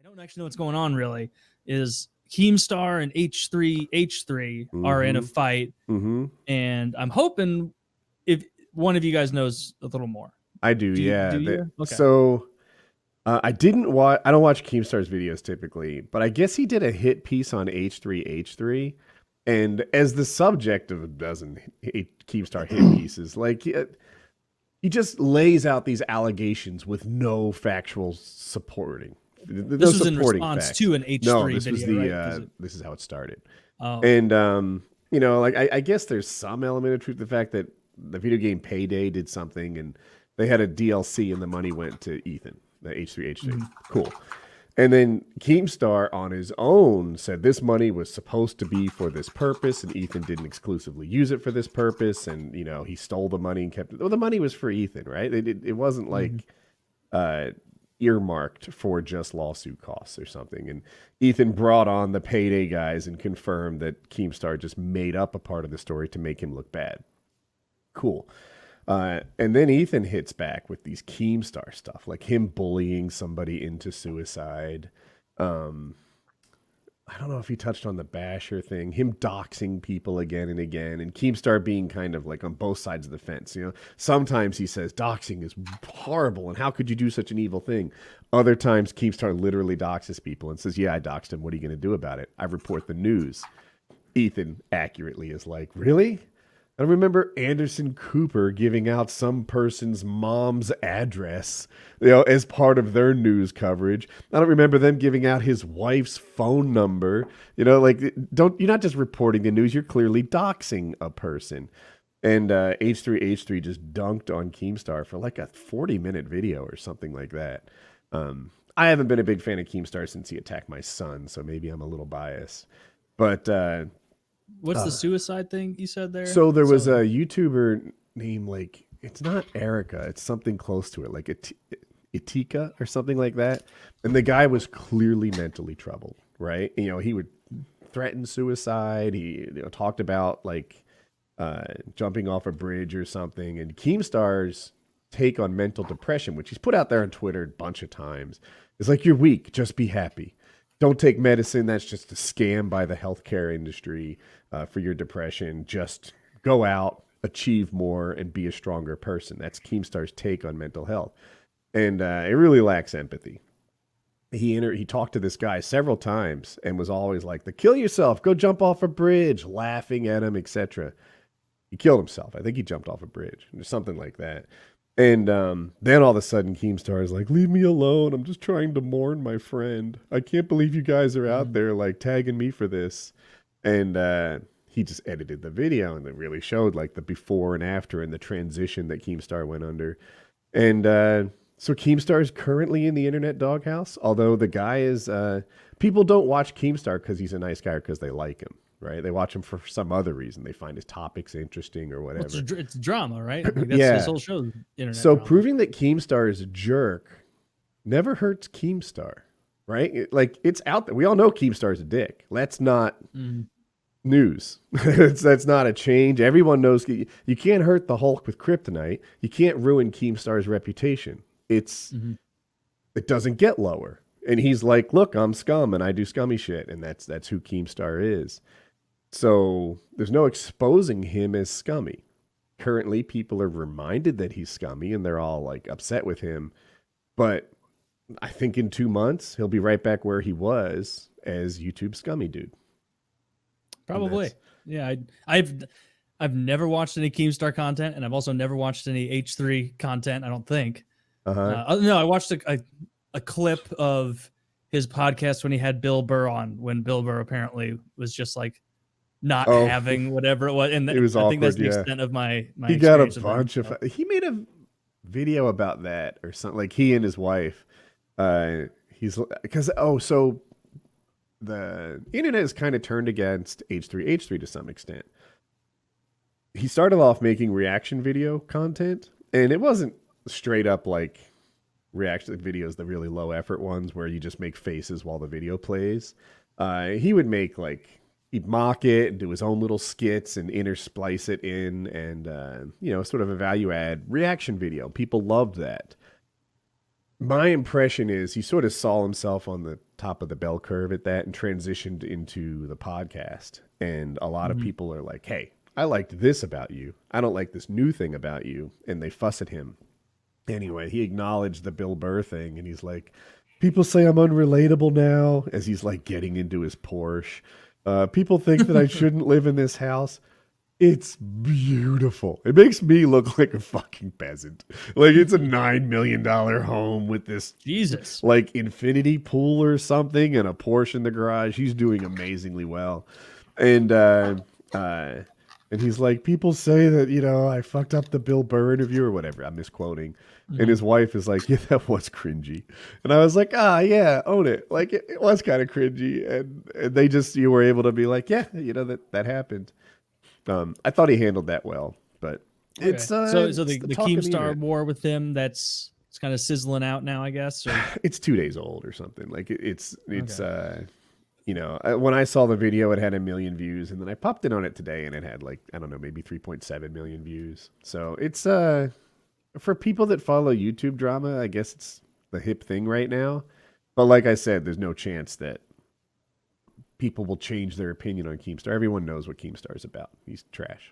I don't actually know what's going on really, is Keemstar and h3h3 are in a fight, and I'm hoping if one of you guys knows a little more. I do, yeah. Do you? Okay. So I didn't watch. I don't watch Keemstar's videos typically, but I guess he did a hit piece on h3h3, and as the subject of a dozen Keemstar hit pieces, like he just lays out these allegations with no factual supporting. This was in response to an H3 no, this video, was right? this is how it started. Oh. And you know, like I guess there's some element of truth to the fact that the video game Payday did something and they had a DLC and the money went to Ethan, the h3h3. Cool. And then Keemstar on his own said this money was supposed to be for this purpose, and Ethan didn't exclusively use it for this purpose. And, you know, he stole the money and kept it. Well, the money was for Ethan, right? It wasn't like earmarked for just lawsuit costs or something. And Ethan brought on the Payday guys and confirmed that Keemstar just made up a part of the story to make him look bad. Cool. And then Ethan hits back with these Keemstar stuff, like him bullying somebody into suicide. I don't know if he touched on the Basher thing, him doxing people again and again, and Keemstar being kind of like on both sides of the fence. You know, sometimes he says doxing is horrible and how could you do such an evil thing? Other times Keemstar literally doxes people and says, yeah, I doxed him. What are you going to do about it? I report the news. Ethan accurately is like, really? I remember Anderson Cooper giving out some person's mom's address, you know, as part of their news coverage. I don't remember them giving out his wife's phone number. You know, like, you're not just reporting the news, you're clearly doxing a person. And h3h3 just dunked on Keemstar for like a 40-minute video or something like that. I haven't been a big fan of Keemstar since he attacked my son, so maybe I'm a little biased. But what's the suicide thing you said there? So there was a YouTuber named, like, it's not Erica, it's something close to it, like Itika or something like that. And the guy was clearly mentally troubled, right? You know, he would threaten suicide. He talked about like jumping off a bridge or something. And Keemstar's take on mental depression, which he's put out there on Twitter a bunch of times, is like, you're weak, just be happy. Don't take medicine. That's just a scam by the healthcare industry for your depression. Just go out, achieve more, and be a stronger person. That's Keemstar's take on mental health. And it really lacks empathy. He talked to this guy several times and was always like, kill yourself, go jump off a bridge, laughing at him, etc. He killed himself. I think he jumped off a bridge or something like that. And then all of a sudden, Keemstar is like, leave me alone. I'm just trying to mourn my friend. I can't believe you guys are out there like tagging me for this. And he just edited the video and it really showed like the before and after and the transition that Keemstar went under. And so Keemstar is currently in the internet doghouse, although the guy is, people don't watch Keemstar because he's a nice guy or because they like him. Right, they watch him for some other reason. They find his topics interesting or whatever. Well, it's drama, right? Like that's his whole show. Internet so drama. Proving that Keemstar is a jerk never hurts Keemstar, right? Like it's out there. We all know Keemstar is a dick. That's not news. That's not a change. Everyone knows you can't hurt the Hulk with kryptonite. You can't ruin Keemstar's reputation. It doesn't get lower. And he's like, look, I'm scum and I do scummy shit, and that's who Keemstar is. So there's no exposing him as scummy. Currently, people are reminded that he's scummy and they're all like upset with him. But I think in 2 months, he'll be right back where he was as YouTube scummy dude. Probably. Yeah. I've never watched any Keemstar content, and I've also never watched any H3 content, I don't think. No, I watched a clip of his podcast when he had Bill Burr on, when Bill Burr apparently was just like, not having whatever it was, and it was I awkward, think that's the extent of my he got a bunch of he made a video about that or something, like he and his wife he's because so the internet is kind of turned against h3h3 to some extent. He started off making reaction video content, and it wasn't straight up like reaction videos, the really low effort ones where you just make faces while the video plays. He would make like, he'd mock it and do his own little skits and intersplice it in, and sort of a value add reaction video. People loved that. My impression is he sort of saw himself on the top of the bell curve at that and transitioned into the podcast. And a lot of Mhm. people are like, hey, I liked this about you. I don't like this new thing about you. And they fuss at him. Anyway, he acknowledged the Bill Burr thing and he's like, people say I'm unrelatable now as he's like getting into his Porsche. People think that I shouldn't live in this house. It's beautiful. It makes me look like a fucking peasant. Like it's a $9 million home with this Jesus. like infinity pool or something and a Porsche in the garage. He's doing amazingly well. And uh and he's like, people say that, I fucked up the Bill Burr interview or whatever. I'm misquoting. And his wife is like, yeah, that was cringy. And I was like, yeah, own it. Like it was kind of cringy. And they just, you were able to be like, yeah, that happened. I thought he handled that well, but Okay. it's so it's the talk of the Keemstar internet. war with him, it's kind of sizzling out now, I guess. Or It's 2 days old or something. Like it's okay. when I saw the video, it had 1 million views, and then I popped in on it today, and it had like I don't know, maybe 3.7 million views. So it's for people that follow YouTube drama, I guess it's the hip thing right now. But like I said, there's no chance that people will change their opinion on Keemstar. Everyone knows what Keemstar is about. He's trash.